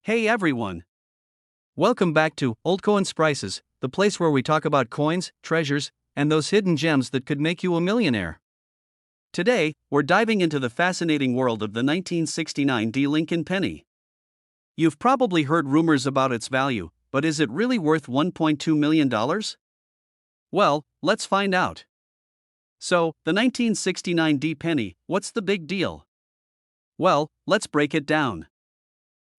Hey everyone! Welcome back to Old Coins Prices, the place where we talk about coins, treasures, and those hidden gems that could make you a millionaire. Today, we're diving into the fascinating world of the 1969 D Lincoln penny. You've probably heard rumors about its value, but is it really worth $1.2 million? Well, let's find out. So, the 1969 D penny, what's the big deal? Well, let's break it down.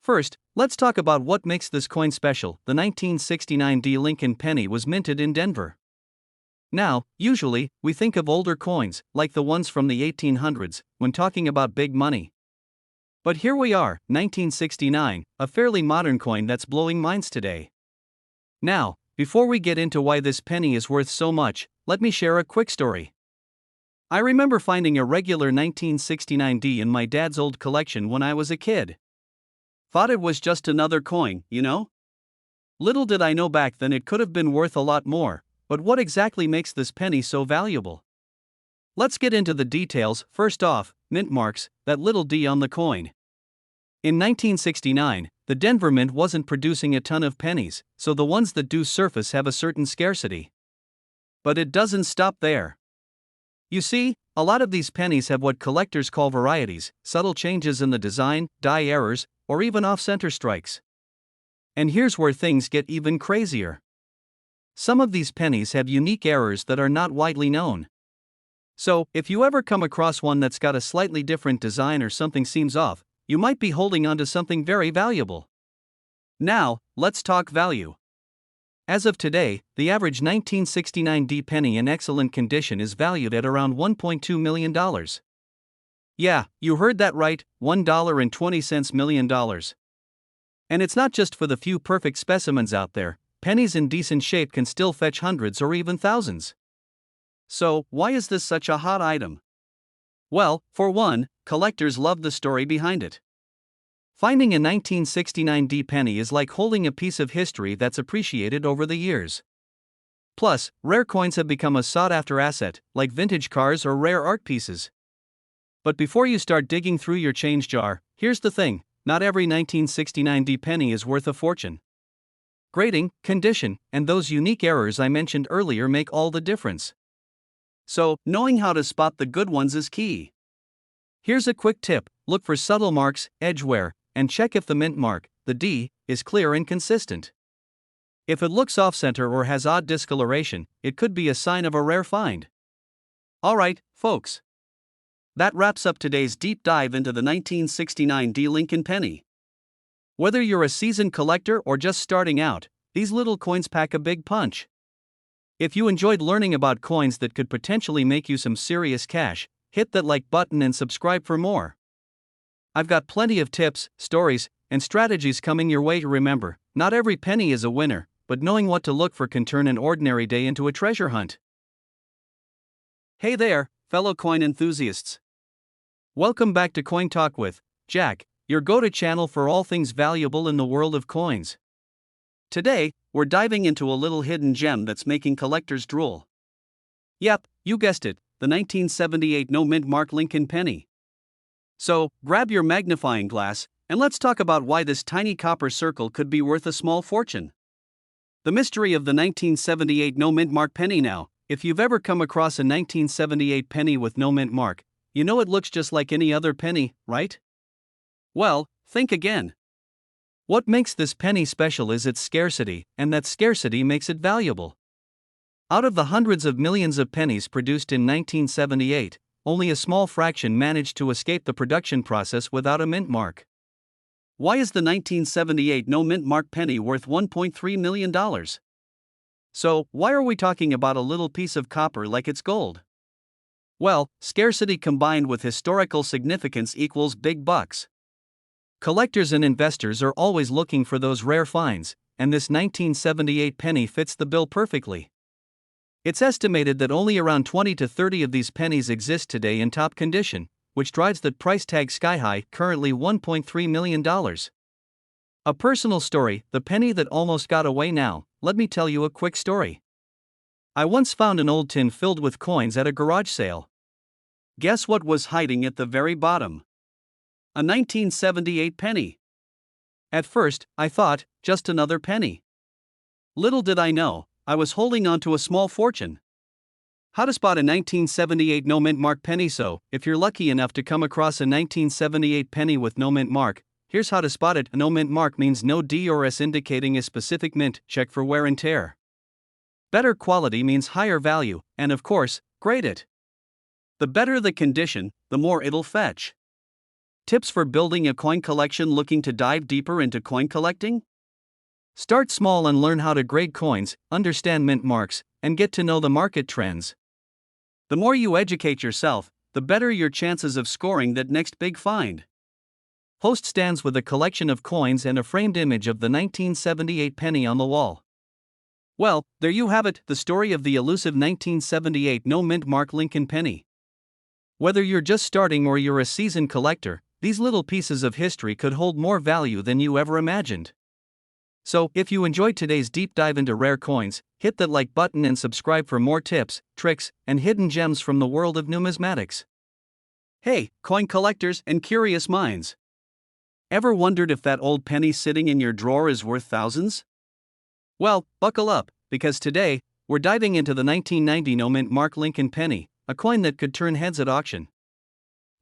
First, let's talk about what makes this coin special. The 1969 D Lincoln penny was minted in Denver. Now, usually, we think of older coins, like the ones from the 1800s, when talking about big money. But here we are, 1969, a fairly modern coin that's blowing minds today. Now, before we get into why this penny is worth so much, let me share a quick story. I remember finding a regular 1969 D in my dad's old collection when I was a kid. Thought it was just another coin, you know? Little did I know back then it could have been worth a lot more, but what exactly makes this penny so valuable? Let's get into the details. First off, mint marks, that little D on the coin. In 1969, the Denver Mint wasn't producing a ton of pennies, so the ones that do surface have a certain scarcity. But it doesn't stop there. You see, a lot of these pennies have what collectors call varieties, subtle changes in the design, die errors, or even off-center strikes. And here's where things get even crazier. Some of these pennies have unique errors that are not widely known. So, if you ever come across one that's got a slightly different design or something seems off, you might be holding onto something very valuable. Now, let's talk value. As of today, the average 1969 D penny in excellent condition is valued at around $1.2 million. Yeah, you heard that right, $1.20 million. And it's not just for the few perfect specimens out there, pennies in decent shape can still fetch hundreds or even thousands. So, why is this such a hot item? Well, for one, collectors love the story behind it. Finding a 1969 D penny is like holding a piece of history that's appreciated over the years. Plus, rare coins have become a sought-after asset, like vintage cars or rare art pieces. But before you start digging through your change jar, here's the thing, not every 1969 D penny is worth a fortune. Grading, condition, and those unique errors I mentioned earlier make all the difference. So, knowing how to spot the good ones is key. Here's a quick tip: look for subtle marks, edge wear, and check if the mint mark, the D, is clear and consistent. If it looks off-center or has odd discoloration, it could be a sign of a rare find. Alright, folks. That wraps up today's deep dive into the 1969 D Lincoln penny. Whether you're a seasoned collector or just starting out, these little coins pack a big punch. If you enjoyed learning about coins that could potentially make you some serious cash, hit that like button and subscribe for more. I've got plenty of tips, stories, and strategies coming your way. Remember, not every penny is a winner, but knowing what to look for can turn an ordinary day into a treasure hunt. Hey there, fellow coin enthusiasts. Welcome back to Coin Talk with Jack, your go-to channel for all things valuable in the world of coins. Today, we're diving into a little hidden gem that's making collectors drool. Yep, you guessed it, the 1978 no-mint mark Lincoln penny. So, grab your magnifying glass, and let's talk about why this tiny copper circle could be worth a small fortune. The mystery of the 1978 no-mint mark penny. Now, if you've ever come across a 1978 penny with no mint mark, you know it looks just like any other penny, right? Well, think again. What makes this penny special is its scarcity, and that scarcity makes it valuable. Out of the hundreds of millions of pennies produced in 1978, only a small fraction managed to escape the production process without a mint mark. Why is the 1978 no mint mark penny worth $1.3 million? So, why are we talking about a little piece of copper like it's gold? Well, scarcity combined with historical significance equals big bucks. Collectors and investors are always looking for those rare finds, and this 1978 penny fits the bill perfectly. It's estimated that only around 20 to 30 of these pennies exist today in top condition, which drives that price tag sky high, currently $1.3 million. A personal story: the penny that almost got away. Now, let me tell you a quick story. I once found an old tin filled with coins at a garage sale. Guess what was hiding at the very bottom? A 1978 penny. At first, I thought, just another penny. Little did I know, I was holding on to a small fortune. How to spot a 1978 no mint mark penny. So, if you're lucky enough to come across a 1978 penny with no mint mark, here's how to spot it. A no mint mark means no D or S, indicating a specific mint. Check for wear and tear. Better quality means higher value, and of course, grade it. The better the condition, the more it'll fetch. Tips for building a coin collection. Looking to dive deeper into coin collecting? Start small and learn how to grade coins, understand mint marks, and get to know the market trends. The more you educate yourself, the better your chances of scoring that next big find. Host stands with a collection of coins and a framed image of the 1978 penny on the wall. Well, there you have it, the story of the elusive 1978 no mint mark Lincoln penny. Whether you're just starting or you're a seasoned collector, these little pieces of history could hold more value than you ever imagined. So, if you enjoyed today's deep dive into rare coins, hit that like button and subscribe for more tips, tricks, and hidden gems from the world of numismatics. Hey, coin collectors and curious minds! Ever wondered if that old penny sitting in your drawer is worth thousands? Well, buckle up, because today, we're diving into the 1990 no mint mark Lincoln penny, a coin that could turn heads at auction.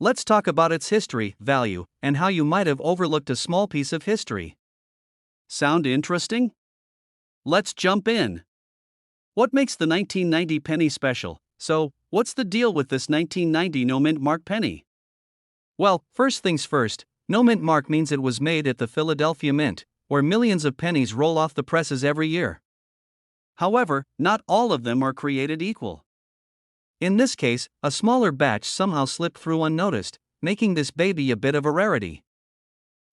Let's talk about its history, value, and how you might have overlooked a small piece of history. Sound interesting? Let's jump in. What makes the 1990 penny special? So, what's the deal with this 1990 no mint mark penny? Well, first things first, no mint mark means it was made at the Philadelphia Mint, where millions of pennies roll off the presses every year. However, not all of them are created equal. In this case, a smaller batch somehow slipped through unnoticed, making this baby a bit of a rarity.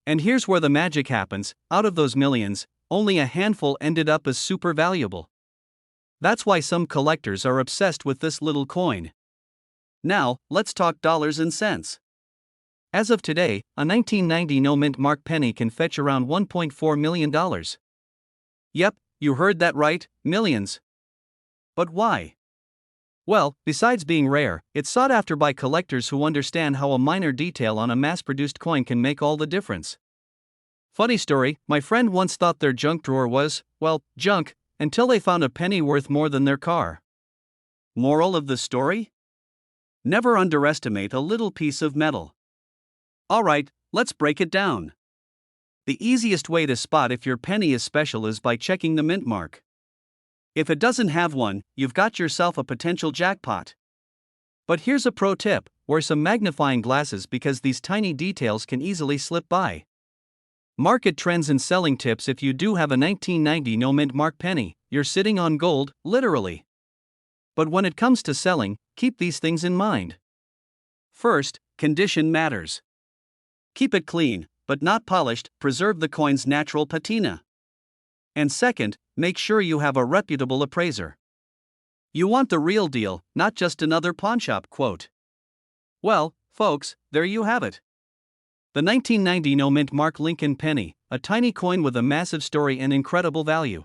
And here's where the magic happens: out of those millions, only a handful ended up as super valuable. That's why some collectors are obsessed with this little coin. Now, let's talk dollars and cents. As of today, a 1990 no mint mark penny can fetch around $1.4 million. Yep, you heard that right, millions. But why? Well, besides being rare, it's sought after by collectors who understand how a minor detail on a mass-produced coin can make all the difference. Funny story, my friend once thought their junk drawer was, well, junk, until they found a penny worth more than their car. Moral of the story? Never underestimate a little piece of metal. Alright, let's break it down. The easiest way to spot if your penny is special is by checking the mint mark. If it doesn't have one, you've got yourself a potential jackpot. But here's a pro tip: wear some magnifying glasses because these tiny details can easily slip by. Market trends and selling tips: if you do have a 1990 no mint mark penny, you're sitting on gold, literally. But when it comes to selling, keep these things in mind. First, condition matters. Keep it clean, but not polished, preserve the coin's natural patina. And second, make sure you have a reputable appraiser. You want the real deal, not just another pawnshop quote. Well, folks, there you have it. The 1990 no mint mark Lincoln penny, a tiny coin with a massive story and incredible value.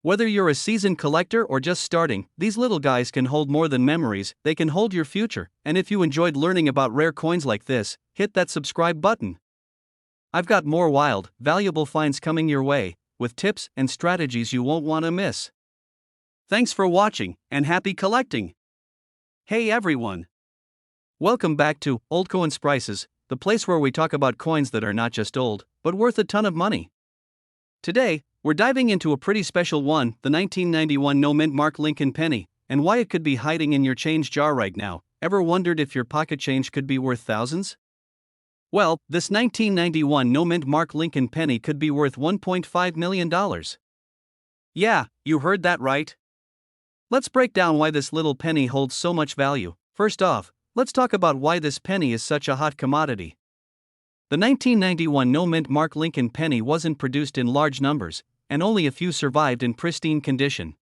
Whether you're a seasoned collector or just starting, these little guys can hold more than memories, they can hold your future. And if you enjoyed learning about rare coins like this, hit that subscribe button. I've got more wild, valuable finds coming your way, with tips and strategies you won't want to miss. Thanks for watching, and happy collecting! Hey everyone! Welcome back to Old Coins Prices, the place where we talk about coins that are not just old, but worth a ton of money. Today, we're diving into a pretty special one, the 1991 no mint mark Lincoln penny, and why it could be hiding in your change jar right now. Ever wondered if your pocket change could be worth thousands? Well, this 1991 no mint mark Lincoln penny could be worth $1.5 million. Yeah, you heard that right. Let's break down why this little penny holds so much value. First off, let's talk about why this penny is such a hot commodity. The 1991 no mint mark Lincoln penny wasn't produced in large numbers, and only a few survived in pristine condition.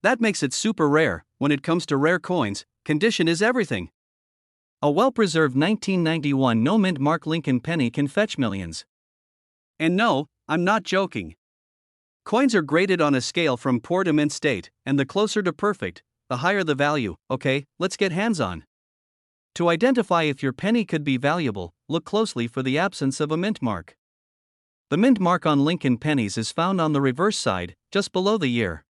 That makes it super rare. When it comes to rare coins, condition is everything. A well-preserved 1991 no mint mark Lincoln penny can fetch millions. And no, I'm not joking. Coins are graded on a scale from poor to mint state, and the closer to perfect, the higher the value. Okay, let's get hands-on. To identify if your penny could be valuable, look closely for the absence of a mint mark. The mint mark on Lincoln pennies is found on the reverse side, just below the year.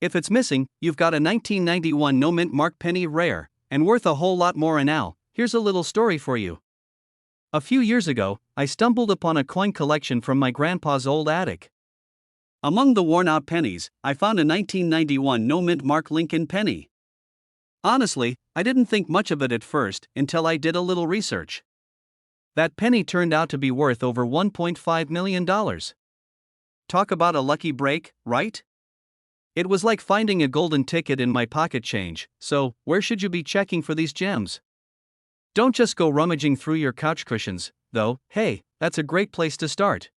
If it's missing, you've got a 1991 no mint mark penny, rare, and worth a whole lot more. And now, here's a little story for you. A few years ago, I stumbled upon a coin collection from my grandpa's old attic. Among the worn-out pennies, I found a 1991 no mint mark Lincoln penny. Honestly, I didn't think much of it at first until I did a little research. That penny turned out to be worth over $1.5 million. Talk about a lucky break, right? It was like finding a golden ticket in my pocket change. So, where should you be checking for these gems? Don't just go rummaging through your couch cushions, though. Hey, that's a great place to start.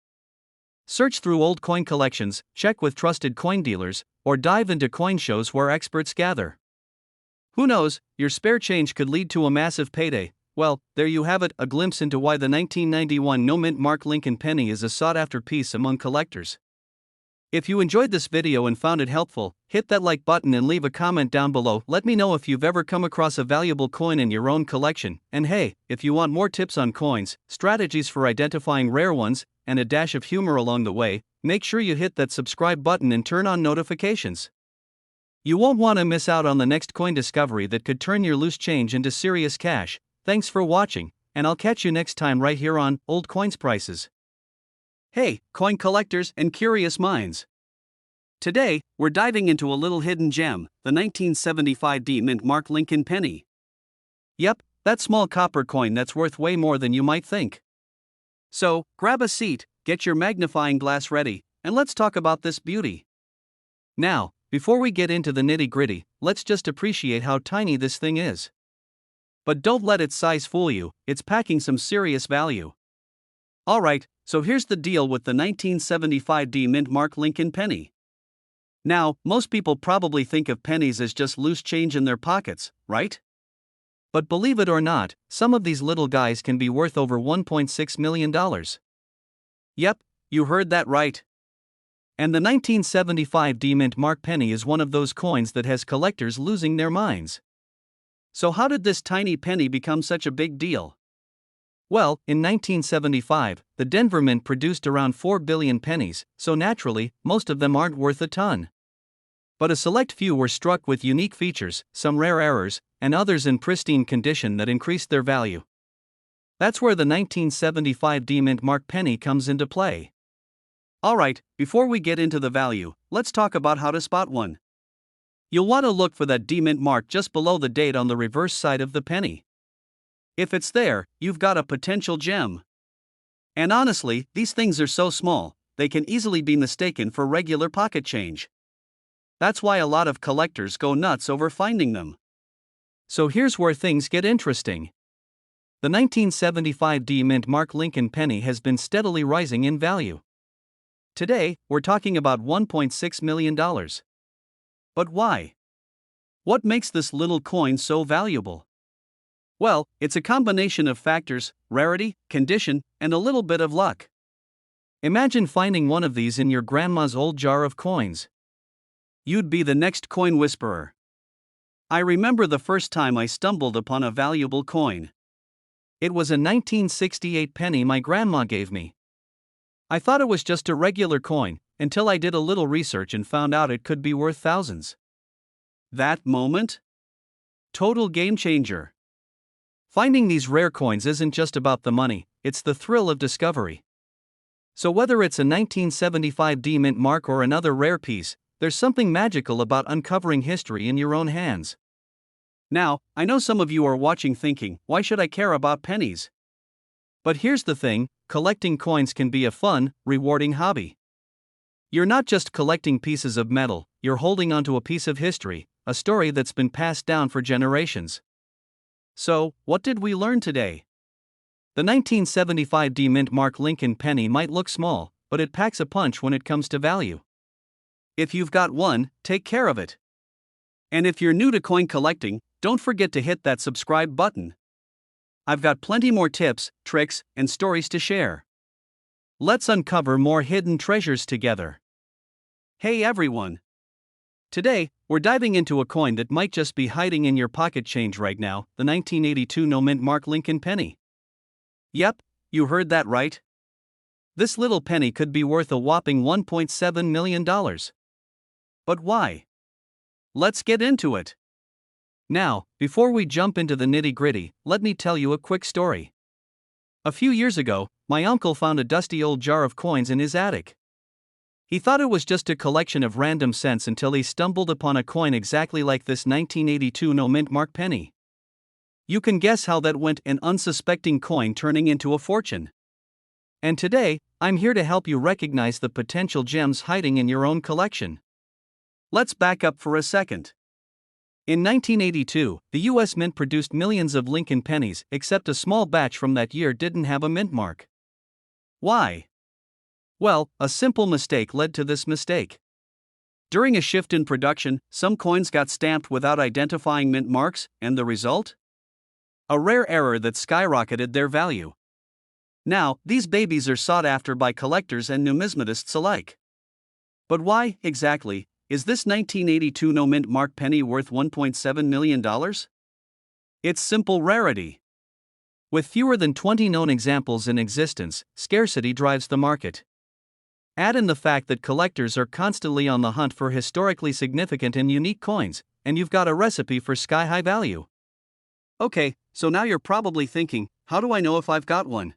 Search through old coin collections, check with trusted coin dealers, or dive into coin shows where experts gather. Who knows, your spare change could lead to a massive payday. Well, there you have it, a glimpse into why the 1991 no mint mark Lincoln penny is a sought-after piece among collectors. If you enjoyed this video and found it helpful, hit that like button and leave a comment down below. Let me know if you've ever come across a valuable coin in your own collection. And hey, if you want more tips on coins, strategies for identifying rare ones, and a dash of humor along the way, make sure you hit that subscribe button and turn on notifications. You won't want to miss out on the next coin discovery that could turn your loose change into serious cash. Thanks for watching, and I'll catch you next time right here on Old Coins Prices. Hey, coin collectors and curious minds. Today, we're diving into a little hidden gem, the 1975 D mint mark Lincoln penny. Yep, that small copper coin that's worth way more than you might think. So, grab a seat, get your magnifying glass ready, and let's talk about this beauty. Now, before we get into the nitty-gritty, let's just appreciate how tiny this thing is. But don't let its size fool you, it's packing some serious value. Alright, so here's the deal with the 1975 D mint mark Lincoln penny. Now, most people probably think of pennies as just loose change in their pockets, right? But believe it or not, some of these little guys can be worth over $1.6 million. Yep, you heard that right. And the 1975 D mint mark penny is one of those coins that has collectors losing their minds. So how did this tiny penny become such a big deal? Well, in 1975, the Denver Mint produced around 4 billion pennies, so naturally, most of them aren't worth a ton. But a select few were struck with unique features, some rare errors, and others in pristine condition that increased their value. That's where the 1975 D mint mark penny comes into play. Alright, before we get into the value, let's talk about how to spot one. You'll want to look for that D mint mark just below the date on the reverse side of the penny. If it's there, you've got a potential gem. And honestly, these things are so small, they can easily be mistaken for regular pocket change. That's why a lot of collectors go nuts over finding them. So here's where things get interesting. The 1975 D mint mark Lincoln penny has been steadily rising in value. Today, we're talking about $1.6 million. But why? What makes this little coin so valuable? Well, it's a combination of factors: rarity, condition, and a little bit of luck. Imagine finding one of these in your grandma's old jar of coins. You'd be the next coin whisperer. I remember the first time I stumbled upon a valuable coin. It was a 1968 penny my grandma gave me. I thought it was just a regular coin, until I did a little research and found out it could be worth thousands. That moment? Total game changer. Finding these rare coins isn't just about the money, it's the thrill of discovery. So whether it's a 1975 D mint mark or another rare piece, there's something magical about uncovering history in your own hands. Now, I know some of you are watching thinking, why should I care about pennies? But here's the thing, collecting coins can be a fun, rewarding hobby. You're not just collecting pieces of metal, you're holding onto a piece of history, a story that's been passed down for generations. So, what did we learn today? The 1975 D mint mark Lincoln penny might look small, but it packs a punch when it comes to value. If you've got one, take care of it. And if you're new to coin collecting, don't forget to hit that subscribe button. I've got plenty more tips, tricks, and stories to share. Let's uncover more hidden treasures together. Hey everyone! Today, we're diving into a coin that might just be hiding in your pocket change right now, the 1982 no mint mark Lincoln penny. Yep, you heard that right. This little penny could be worth a whopping $1.7 million. But why? Let's get into it. Now, before we jump into the nitty-gritty, let me tell you a quick story. A few years ago, my uncle found a dusty old jar of coins in his attic. He thought it was just a collection of random cents until he stumbled upon a coin exactly like this 1982 no-mint mark penny. You can guess how that went, an unsuspecting coin turning into a fortune. And today, I'm here to help you recognize the potential gems hiding in your own collection. Let's back up for a second. In 1982, the U.S. Mint produced millions of Lincoln pennies, except a small batch from that year didn't have a mint mark. Why? Well, a simple mistake led to this mistake. During a shift in production, some coins got stamped without identifying mint marks, and the result? A rare error that skyrocketed their value. Now, these babies are sought after by collectors and numismatists alike. But why, exactly, is this 1982 no-mint mark penny worth $1.7 million? It's simple rarity. With fewer than 20 known examples in existence, scarcity drives the market. Add in the fact that collectors are constantly on the hunt for historically significant and unique coins, and you've got a recipe for sky-high value. Okay, so now you're probably thinking, how do I know if I've got one?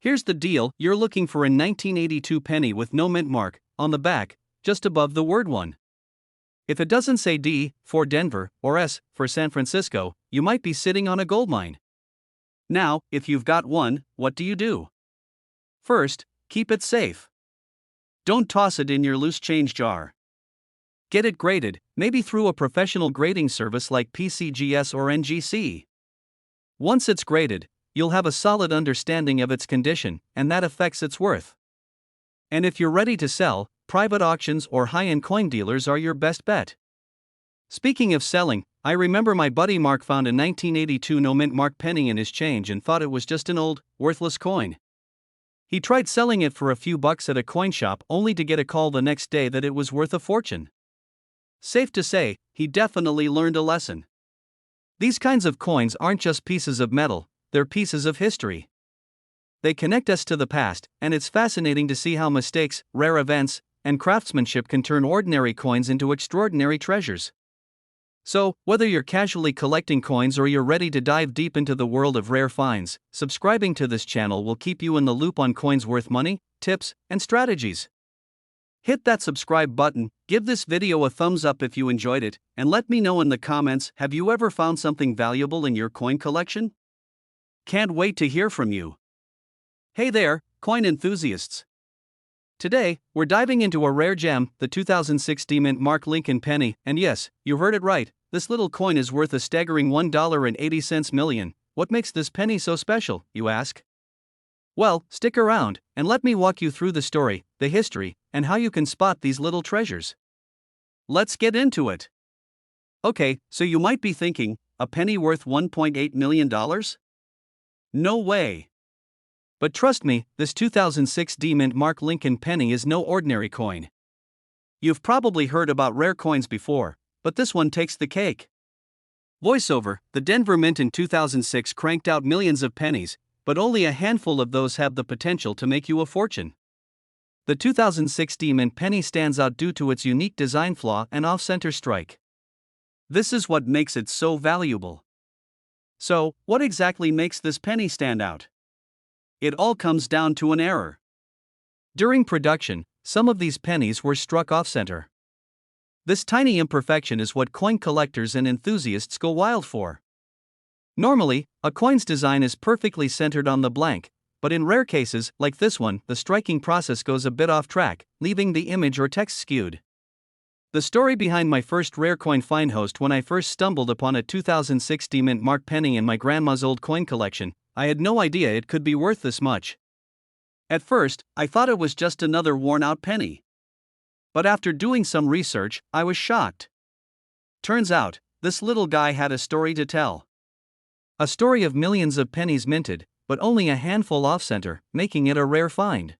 Here's the deal, you're looking for a 1982 penny with no mint mark, on the back, just above the word 1. If it doesn't say D for Denver or S for San Francisco, you might be sitting on a goldmine. Now, if you've got one, what do you do? First, keep it safe. Don't toss it in your loose change jar. Get it graded, maybe through a professional grading service like PCGS or NGC. Once it's graded, you'll have a solid understanding of its condition, and that affects its worth. And if you're ready to sell, private auctions or high-end coin dealers are your best bet. Speaking of selling, I remember my buddy Mark found a 1982 no-mint mark penny in his change and thought it was just an old, worthless coin. He tried selling it for a few bucks at a coin shop only to get a call the next day that it was worth a fortune. Safe to say, he definitely learned a lesson. These kinds of coins aren't just pieces of metal, they're pieces of history. They connect us to the past, and it's fascinating to see how mistakes, rare events, and craftsmanship can turn ordinary coins into extraordinary treasures. So, whether you're casually collecting coins or you're ready to dive deep into the world of rare finds, subscribing to this channel will keep you in the loop on coins worth money, tips, and strategies. Hit that subscribe button, give this video a thumbs up if you enjoyed it, and let me know in the comments, have you ever found something valuable in your coin collection? Can't wait to hear from you. Hey there, coin enthusiasts. Today, we're diving into a rare gem, the 2006 mint mark Lincoln penny, and yes, you heard it right, this little coin is worth a staggering $1.80 million. What makes this penny so special, you ask? Well, stick around, and let me walk you through the story, the history, and how you can spot these little treasures. Let's get into it. Okay, so you might be thinking, a penny worth $1.8 million? No way. But trust me, this 2006 mint mark Lincoln penny is no ordinary coin. You've probably heard about rare coins before, but this one takes the cake. Voiceover, the Denver Mint in 2006 cranked out millions of pennies, but only a handful of those have the potential to make you a fortune. The 2006 mint penny stands out due to its unique design flaw and off-center strike. This is what makes it so valuable. So, what exactly makes this penny stand out? It all comes down to an error. During production, some of these pennies were struck off-center. This tiny imperfection is what coin collectors and enthusiasts go wild for. Normally, a coin's design is perfectly centered on the blank, but in rare cases, like this one, the striking process goes a bit off track, leaving the image or text skewed. The story behind my first rare coin find host: when I first stumbled upon a 2006 mint mark penny in my grandma's old coin collection, I had no idea it could be worth this much. At first, I thought it was just another worn-out penny. But after doing some research, I was shocked. Turns out, this little guy had a story to tell. A story of millions of pennies minted, but only a handful off-center, making it a rare find.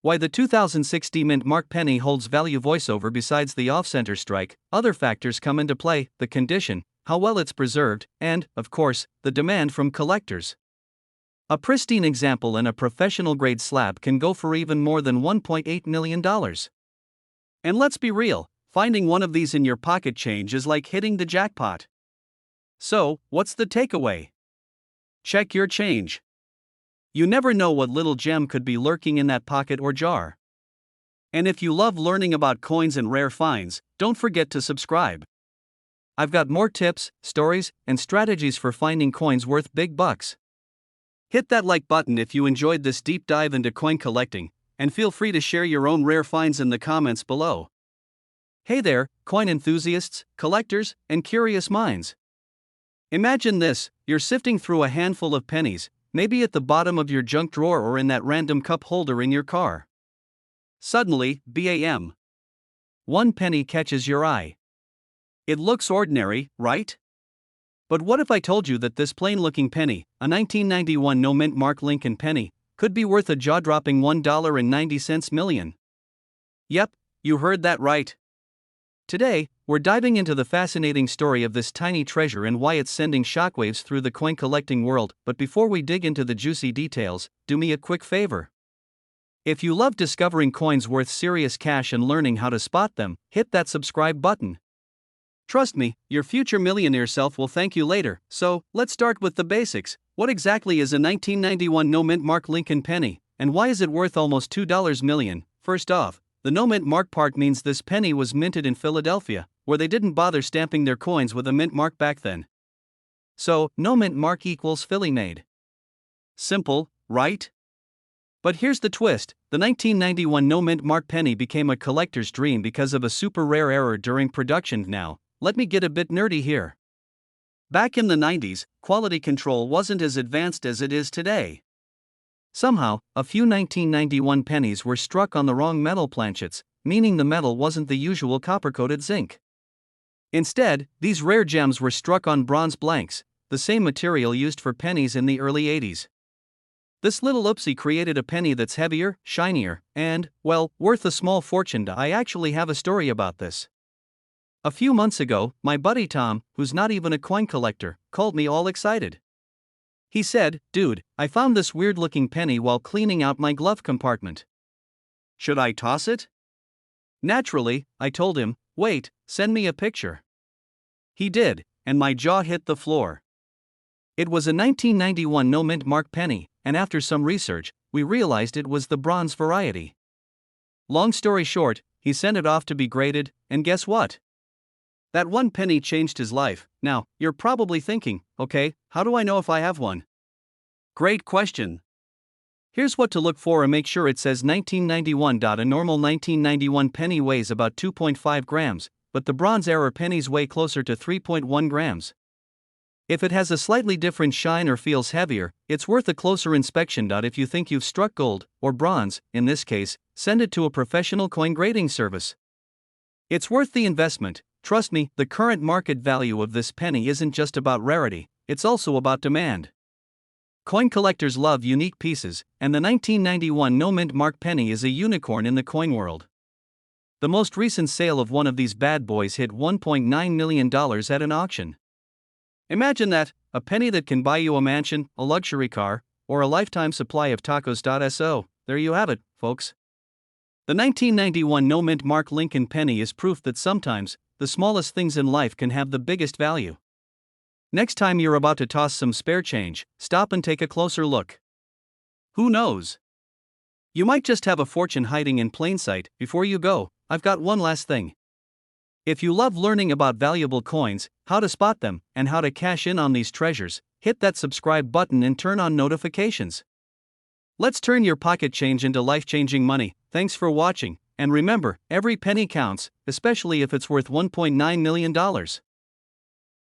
Why the 2006 mint mark penny holds value. Voiceover, besides the off-center strike, other factors come into play: the condition, how well it's preserved, and, of course, the demand from collectors. A pristine example and a professional grade slab can go for even more than $1.8 million. And let's be real, finding one of these in your pocket change is like hitting the jackpot. So, what's the takeaway? Check your change. You never know what little gem could be lurking in that pocket or jar. And if you love learning about coins and rare finds, don't forget to subscribe. I've got more tips, stories, and strategies for finding coins worth big bucks. Hit that like button if you enjoyed this deep dive into coin collecting, and feel free to share your own rare finds in the comments below. Hey there, coin enthusiasts, collectors, and curious minds. Imagine this: you're sifting through a handful of pennies, maybe at the bottom of your junk drawer or in that random cup holder in your car. Suddenly, bam! One penny catches your eye. It looks ordinary, right? But what if I told you that this plain-looking penny, a 1991 no-mint mark Lincoln penny, could be worth a jaw-dropping $1.90 million? Yep, you heard that right. Today, we're diving into the fascinating story of this tiny treasure and why it's sending shockwaves through the coin collecting world. But before we dig into the juicy details, do me a quick favor. If you love discovering coins worth serious cash and learning how to spot them, hit that subscribe button. Trust me, your future millionaire self will thank you later. So, let's start with the basics. What exactly is a 1991 no-mint mark Lincoln penny, and why is it worth almost $2 million? First off, the no-mint mark part means this penny was minted in Philadelphia, where they didn't bother stamping their coins with a mint mark back then. So, no-mint mark equals Philly made. Simple, right? But here's the twist: the 1991 no-mint mark penny became a collector's dream because of a super rare error during production. Now, let me get a bit nerdy here. Back in the 90s, quality control wasn't as advanced as it is today. Somehow, a few 1991 pennies were struck on the wrong metal planchets, meaning the metal wasn't the usual copper-coated zinc. Instead, these rare gems were struck on bronze blanks, the same material used for pennies in the early 80s. This little oopsie created a penny that's heavier, shinier, and, well, worth a small fortune. I actually have a story about this. A few months ago, my buddy Tom, who's not even a coin collector, called me all excited. He said, "Dude, I found this weird-looking penny while cleaning out my glove compartment. Should I toss it?" Naturally, I told him, "Wait, send me a picture." He did, and my jaw hit the floor. It was a 1991 no-mint mark penny, and after some research, we realized it was the bronze variety. Long story short, he sent it off to be graded, and guess what? That one penny changed his life. Now, you're probably thinking, okay, how do I know if I have one? Great question. Here's what to look for and make sure it says 1991. A normal 1991 penny weighs about 2.5 grams, but the bronze era pennies weigh closer to 3.1 grams. If it has a slightly different shine or feels heavier, it's worth a closer inspection. If you think you've struck gold, or bronze, in this case, send it to a professional coin grading service. It's worth the investment. Trust me, the current market value of this penny isn't just about rarity, it's also about demand. Coin collectors love unique pieces, and the 1991 no-mint mark penny is a unicorn in the coin world. The most recent sale of one of these bad boys hit $1.9 million at an auction. Imagine that, a penny that can buy you a mansion, a luxury car, or a lifetime supply of tacos. So, there you have it, folks. The 1991 no-mint mark Lincoln penny is proof that sometimes, the smallest things in life can have the biggest value. Next time you're about to toss some spare change, stop and take a closer look. Who knows? You might just have a fortune hiding in plain sight. Before you go, I've got one last thing. If you love learning about valuable coins, how to spot them, and how to cash in on these treasures, hit that subscribe button and turn on notifications. Let's turn your pocket change into life-changing money. Thanks for watching, and remember, every penny counts, especially if it's worth $1.9 million.